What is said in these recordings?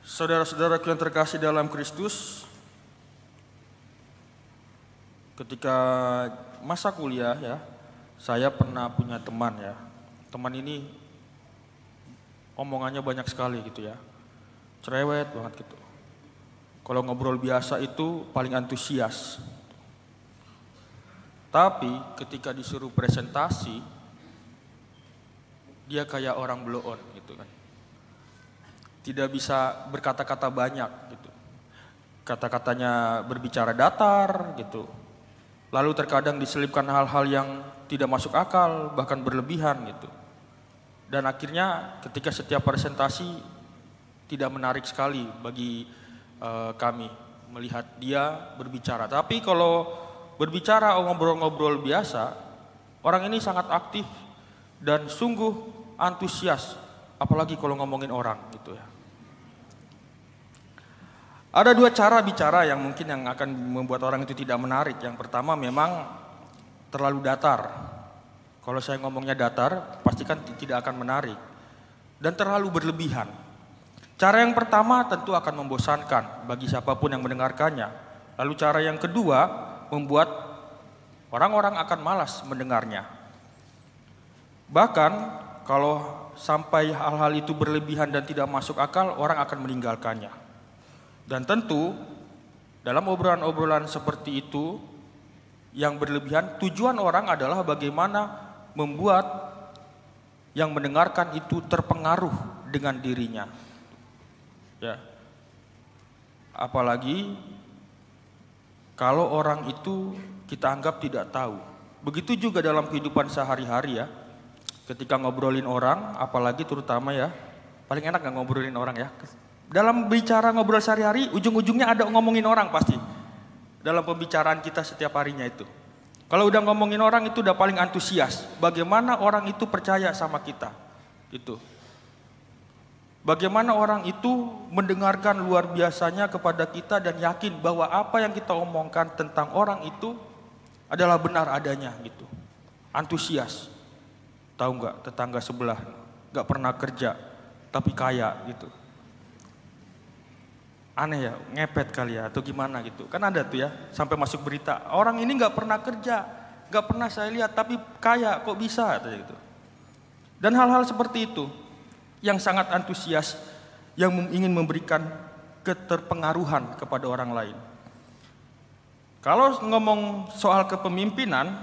Saudara-saudaraku yang terkasih dalam Kristus, ketika masa kuliah ya, saya pernah punya teman ya. Teman ini omongannya banyak sekali gitu ya. Cerewet banget gitu. Kalau ngobrol biasa itu paling antusias. Tapi ketika disuruh presentasi, dia kayak orang blow on gitu kan. Tidak bisa berkata-kata banyak gitu. Kata-katanya berbicara datar gitu. Lalu terkadang diselipkan hal-hal yang tidak masuk akal, bahkan berlebihan gitu. Dan akhirnya ketika setiap presentasi tidak menarik sekali bagi kami melihat dia berbicara. Tapi kalau berbicara ngobrol-ngobrol biasa, orang ini sangat aktif dan sungguh antusias, apalagi kalau ngomongin orang gitu ya. Ada dua cara bicara yang mungkin yang akan membuat orang itu tidak menarik. Yang pertama memang terlalu datar. Kalau saya ngomongnya datar, pastikan tidak akan menarik. Dan terlalu berlebihan. Cara yang pertama tentu akan membosankan bagi siapapun yang mendengarkannya. Lalu cara yang kedua membuat orang-orang akan malas mendengarnya. Bahkan kalau sampai hal-hal itu berlebihan dan tidak masuk akal, orang akan meninggalkannya. Dan tentu dalam obrolan-obrolan seperti itu yang berlebihan, tujuan orang adalah bagaimana membuat yang mendengarkan itu terpengaruh dengan dirinya. Ya. Apalagi kalau orang itu kita anggap tidak tahu. Begitu juga dalam kehidupan sehari-hari ya. Ketika ngobrolin orang, apalagi terutama ya, paling enak gak ngobrolin orang ya. Dalam bicara ngobrol sehari-hari, ujung-ujungnya ada ngomongin orang pasti. Dalam pembicaraan kita setiap harinya itu. Kalau udah ngomongin orang itu udah paling antusias. Bagaimana orang itu percaya sama kita. Gitu. Bagaimana orang itu mendengarkan luar biasanya kepada kita dan yakin bahwa apa yang kita omongkan tentang orang itu adalah benar adanya gitu. Antusias. Tahu nggak tetangga sebelah nggak pernah kerja tapi kaya gitu. Aneh ya, ngepet kali ya atau gimana gitu. Kan ada tuh ya, sampai masuk berita, orang ini nggak pernah kerja, nggak pernah saya lihat tapi kaya, kok bisa gitu. Dan hal-hal seperti itu yang sangat antusias, yang ingin memberikan keterpengaruhan kepada orang lain. Kalau ngomong soal kepemimpinan,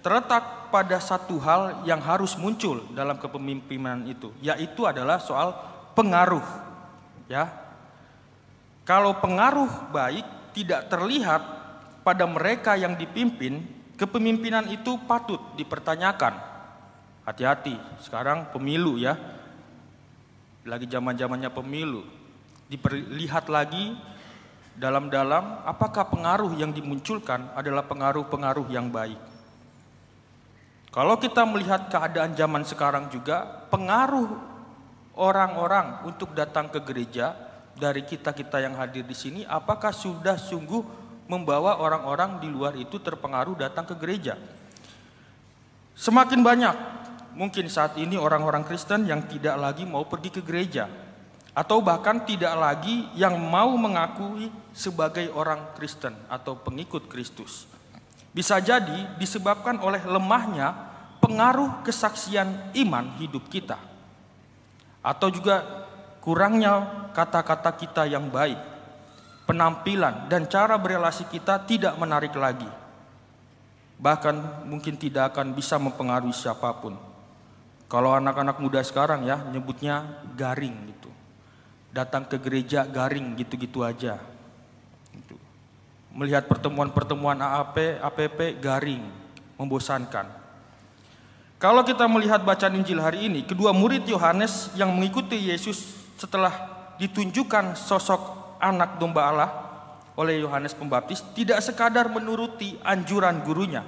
terletak pada satu hal yang harus muncul dalam kepemimpinan itu, yaitu adalah soal pengaruh, ya. Kalau pengaruh baik tidak terlihat pada mereka yang dipimpin, kepemimpinan itu patut dipertanyakan. Hati-hati, sekarang pemilu ya, lagi zaman-zamannya pemilu. Diperlihat lagi dalam-dalam apakah pengaruh yang dimunculkan adalah pengaruh-pengaruh yang baik. Kalau kita melihat keadaan zaman sekarang juga, pengaruh orang-orang untuk datang ke gereja dari kita-kita yang hadir di sini, apakah sudah sungguh membawa orang-orang di luar itu terpengaruh datang ke gereja? Semakin banyak mungkin saat ini orang-orang Kristen yang tidak lagi mau pergi ke gereja, atau bahkan tidak lagi yang mau mengakui sebagai orang Kristen atau pengikut Kristus. Bisa jadi disebabkan oleh lemahnya pengaruh kesaksian iman hidup kita, atau juga kurangnya kata-kata kita yang baik, penampilan dan cara berelasi kita tidak menarik lagi. Bahkan mungkin tidak akan bisa mempengaruhi siapapun. Kalau anak-anak muda sekarang ya nyebutnya garing gitu. Datang ke gereja garing gitu-gitu aja. Gitu. Melihat pertemuan-pertemuan APP garing, membosankan. Kalau kita melihat bacaan Injil hari ini, kedua murid Yohanes yang mengikuti Yesus setelah ditunjukkan sosok anak domba Allah oleh Yohanes Pembaptis, tidak sekadar menuruti anjuran gurunya.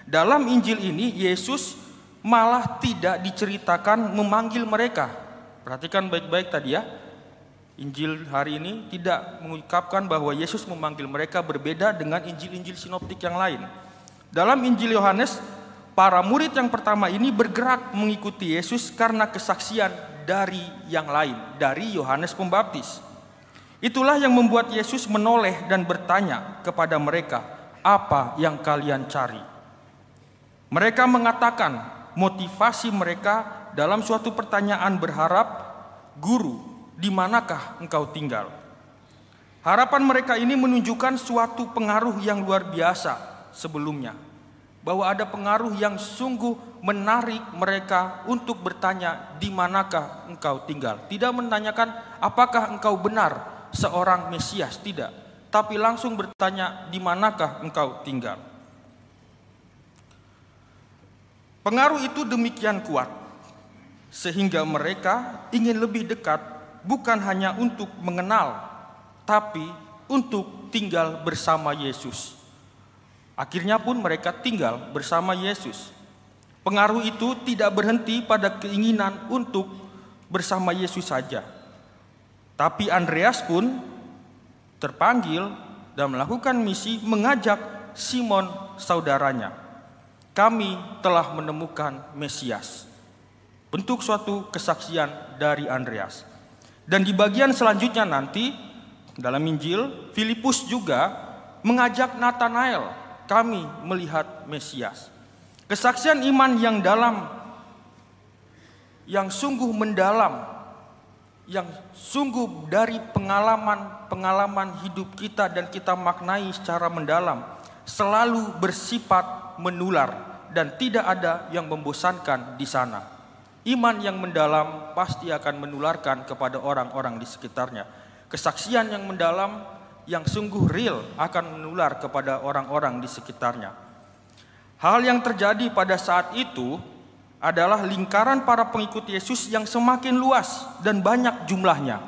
Dalam Injil ini Yesus malah tidak diceritakan memanggil mereka. Perhatikan baik-baik tadi ya. Injil hari ini tidak mengungkapkan bahwa Yesus memanggil mereka, berbeda dengan Injil-Injil sinoptik yang lain. Dalam Injil Yohanes, para murid yang pertama ini bergerak mengikuti Yesus karena kesaksian dari yang lain, dari Yohanes Pembaptis. Itulah yang membuat Yesus menoleh dan bertanya kepada mereka, "Apa yang kalian cari?" Mereka mengatakan motivasi mereka dalam suatu pertanyaan berharap, "Guru, di manakah engkau tinggal?" Harapan mereka ini menunjukkan suatu pengaruh yang luar biasa sebelumnya, bahwa ada pengaruh yang sungguh menarik mereka untuk bertanya, "Di manakah engkau tinggal?" Tidak menanyakan apakah engkau benar seorang Mesias, tidak, tapi langsung bertanya, "Di manakah engkau tinggal?" Pengaruh itu demikian kuat sehingga mereka ingin lebih dekat, bukan hanya untuk mengenal, tapi untuk tinggal bersama Yesus. Akhirnya pun mereka tinggal bersama Yesus. Pengaruh itu tidak berhenti pada keinginan untuk bersama Yesus saja. Tapi Andreas pun terpanggil dan melakukan misi mengajak Simon saudaranya. "Kami telah menemukan Mesias." Bentuk suatu kesaksian dari Andreas. Dan di bagian selanjutnya nanti dalam Injil, Filipus juga mengajak Nathanael, "Kami melihat Mesias." Kesaksian iman yang dalam, yang sungguh mendalam, yang sungguh dari pengalaman hidup kita dan kita maknai secara mendalam, selalu bersifat menular dan tidak ada yang membosankan di sana. Iman yang mendalam pasti akan menularkan kepada orang-orang di sekitarnya. Kesaksian yang mendalam, yang sungguh real akan menular kepada orang-orang di sekitarnya. Hal yang terjadi pada saat itu adalah lingkaran para pengikut Yesus yang semakin luas dan banyak jumlahnya.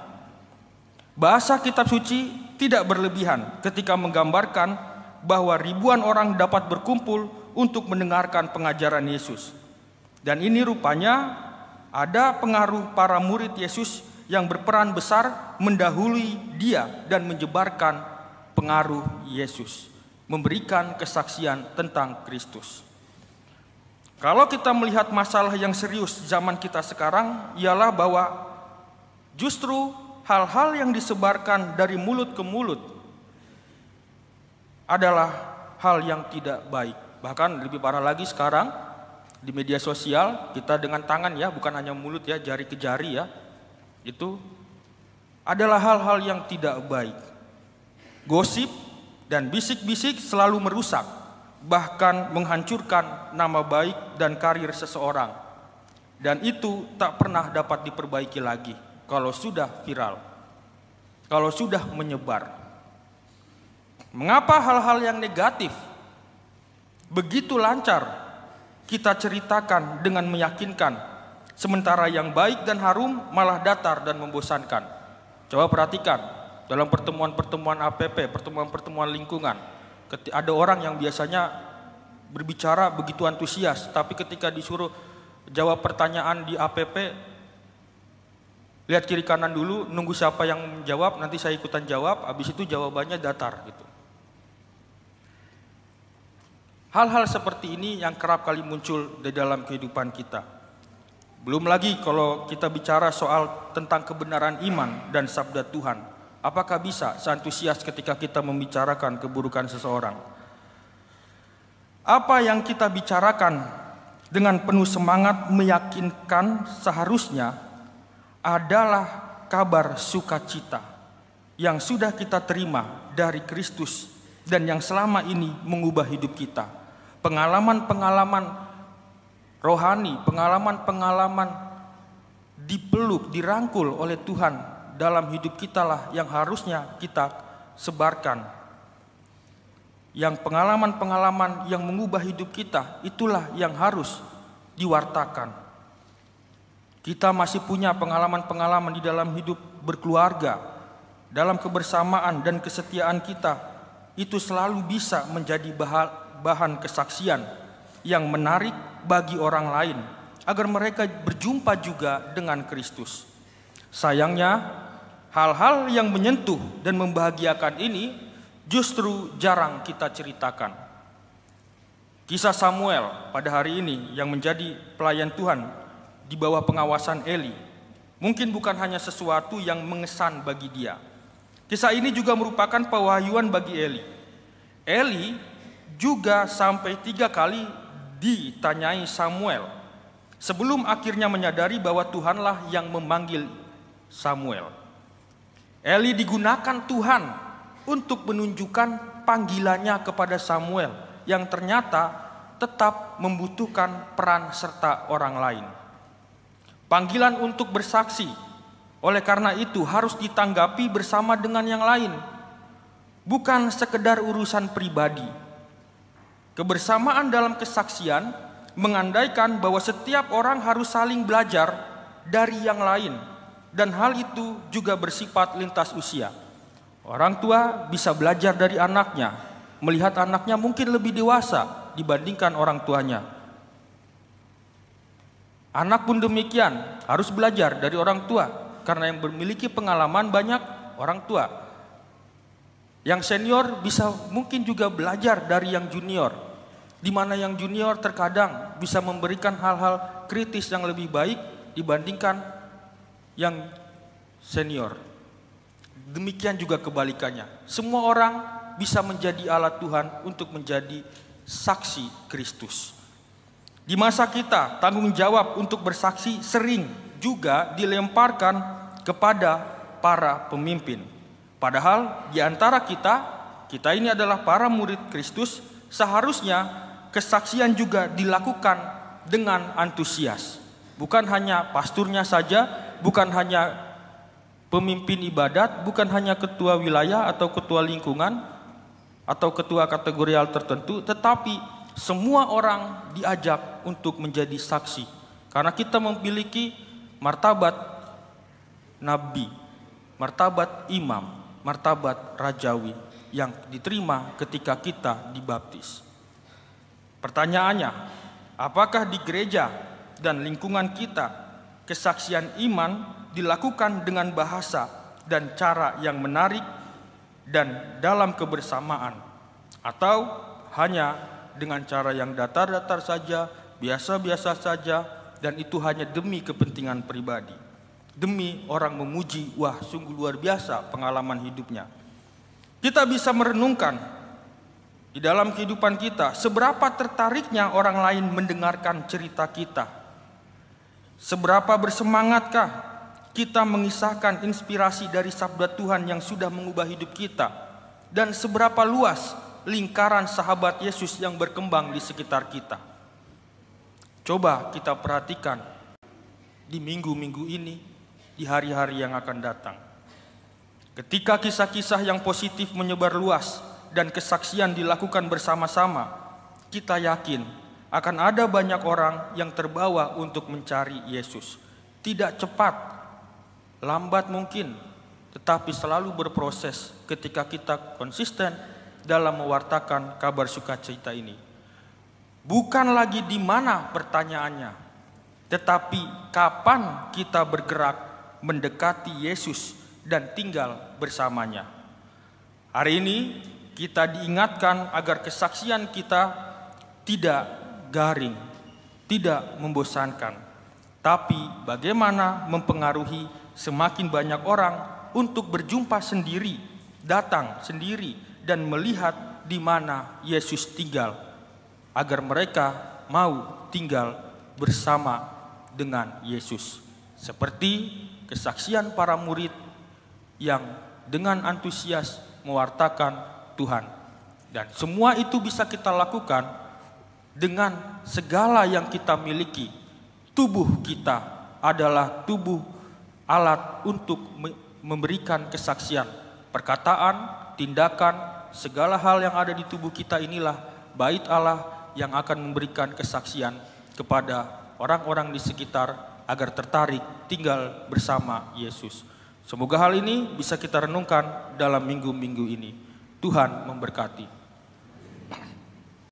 Bahasa kitab suci tidak berlebihan ketika menggambarkan bahwa ribuan orang dapat berkumpul untuk mendengarkan pengajaran Yesus. Dan ini rupanya ada pengaruh para murid Yesus yang berperan besar mendahului dia dan menyebarkan pengaruh Yesus, memberikan kesaksian tentang Kristus. Kalau kita melihat masalah yang serius zaman kita sekarang, ialah bahwa justru hal-hal yang disebarkan dari mulut ke mulut adalah hal yang tidak baik. Bahkan lebih parah lagi sekarang di media sosial, kita dengan tangan ya, bukan hanya mulut ya, jari ke jari ya, itu adalah hal-hal yang tidak baik. Gosip dan bisik-bisik selalu merusak, bahkan menghancurkan nama baik dan karir seseorang. Dan itu tak pernah dapat diperbaiki lagi kalau sudah viral, kalau sudah menyebar. Mengapa hal-hal yang negatif begitu lancar kita ceritakan dengan meyakinkan, sementara yang baik dan harum malah datar dan membosankan? Coba perhatikan dalam pertemuan-pertemuan APP, pertemuan-pertemuan lingkungan, ada orang yang biasanya berbicara begitu antusias, tapi ketika disuruh jawab pertanyaan di APP, lihat kiri kanan dulu, nunggu siapa yang menjawab, nanti saya ikutan jawab, habis itu jawabannya datar gitu. Hal-hal seperti ini yang kerap kali muncul di dalam kehidupan kita. Belum lagi kalau kita bicara soal tentang kebenaran iman dan sabda Tuhan. Apakah bisa seantusias ketika kita membicarakan keburukan seseorang? Apa yang kita bicarakan dengan penuh semangat meyakinkan seharusnya adalah kabar sukacita yang sudah kita terima dari Kristus dan yang selama ini mengubah hidup kita. Pengalaman-pengalaman rohani, pengalaman-pengalaman dipeluk, dirangkul oleh Tuhan dalam hidup kita lah yang harusnya kita sebarkan. Yang pengalaman-pengalaman yang mengubah hidup kita, itulah yang harus diwartakan. Kita masih punya pengalaman-pengalaman di dalam hidup berkeluarga, dalam kebersamaan dan kesetiaan kita. Itu selalu bisa menjadi bahan kesaksian yang menarik bagi orang lain, agar mereka berjumpa juga dengan Kristus. Sayangnya, hal-hal yang menyentuh dan membahagiakan ini justru jarang kita ceritakan. Kisah Samuel pada hari ini yang menjadi pelayan Tuhan di bawah pengawasan Eli. Mungkin bukan hanya sesuatu yang mengesan bagi dia. Kisah ini juga merupakan pewahyuan bagi Eli. Eli juga sampai 3 kali ditanyai Samuel sebelum akhirnya menyadari bahwa Tuhanlah yang memanggil Samuel. Eli digunakan Tuhan untuk menunjukkan panggilannya kepada Samuel yang ternyata tetap membutuhkan peran serta orang lain. Panggilan untuk bersaksi, oleh karena itu harus ditanggapi bersama dengan yang lain, bukan sekedar urusan pribadi. Kebersamaan dalam kesaksian mengandaikan bahwa setiap orang harus saling belajar dari yang lain, dan hal itu juga bersifat lintas usia. Orang tua bisa belajar dari anaknya, melihat anaknya mungkin lebih dewasa dibandingkan orang tuanya. Anak pun demikian, harus belajar dari orang tua, karena yang memiliki pengalaman banyak orang tua. Yang senior bisa mungkin juga belajar dari yang junior, di mana yang junior terkadang bisa memberikan hal-hal kritis yang lebih baik dibandingkan yang senior. Demikian juga kebalikannya. Semua orang bisa menjadi alat Tuhan untuk menjadi saksi Kristus. Di masa kita, tanggung jawab untuk bersaksi sering juga dilemparkan kepada para pemimpin. Padahal di antara kita ini adalah para murid Kristus, seharusnya kesaksian juga dilakukan dengan antusias. Bukan hanya pasturnya saja, bukan hanya pemimpin ibadat, bukan hanya ketua wilayah atau ketua lingkungan atau ketua kategorial tertentu, tetapi semua orang diajak untuk menjadi saksi. Karena kita memiliki martabat nabi, martabat imam, martabat rajawi yang diterima ketika kita dibaptis. Pertanyaannya, apakah di gereja dan lingkungan kita kesaksian iman dilakukan dengan bahasa dan cara yang menarik dan dalam kebersamaan, atau hanya dengan cara yang datar-datar saja, biasa-biasa saja, dan itu hanya demi kepentingan pribadi, demi orang memuji, wah sungguh luar biasa pengalaman hidupnya. Kita bisa merenungkan di dalam kehidupan kita, seberapa tertariknya orang lain mendengarkan cerita kita, seberapa bersemangatkah kita mengisahkan inspirasi dari sabda Tuhan yang sudah mengubah hidup kita, dan seberapa luas lingkaran sahabat Yesus yang berkembang di sekitar kita. Coba kita perhatikan di minggu-minggu ini, di hari-hari yang akan datang. Ketika kisah-kisah yang positif menyebar luas dan kesaksian dilakukan bersama-sama, kita yakin akan ada banyak orang yang terbawa untuk mencari Yesus. Tidak cepat, lambat mungkin, tetapi selalu berproses ketika kita konsisten dalam mewartakan kabar sukacita ini. Bukan lagi di mana pertanyaannya, tetapi kapan kita bergerak mendekati Yesus dan tinggal bersamanya. Hari ini kita diingatkan agar kesaksian kita tidak garing, tidak membosankan, tapi bagaimana mempengaruhi semakin banyak orang untuk berjumpa sendiri, datang sendiri, dan melihat di mana Yesus tinggal, agar mereka mau tinggal bersama dengan Yesus. Seperti kesaksian para murid yang dengan antusias mewartakan Tuhan. Dan semua itu bisa kita lakukan dengan segala yang kita miliki. Tubuh kita adalah tubuh alat untuk memberikan kesaksian. Perkataan, tindakan, segala hal yang ada di tubuh kita inilah bait Allah yang akan memberikan kesaksian kepada orang-orang di sekitar agar tertarik tinggal bersama Yesus. Semoga hal ini bisa kita renungkan dalam minggu-minggu ini. Tuhan memberkati.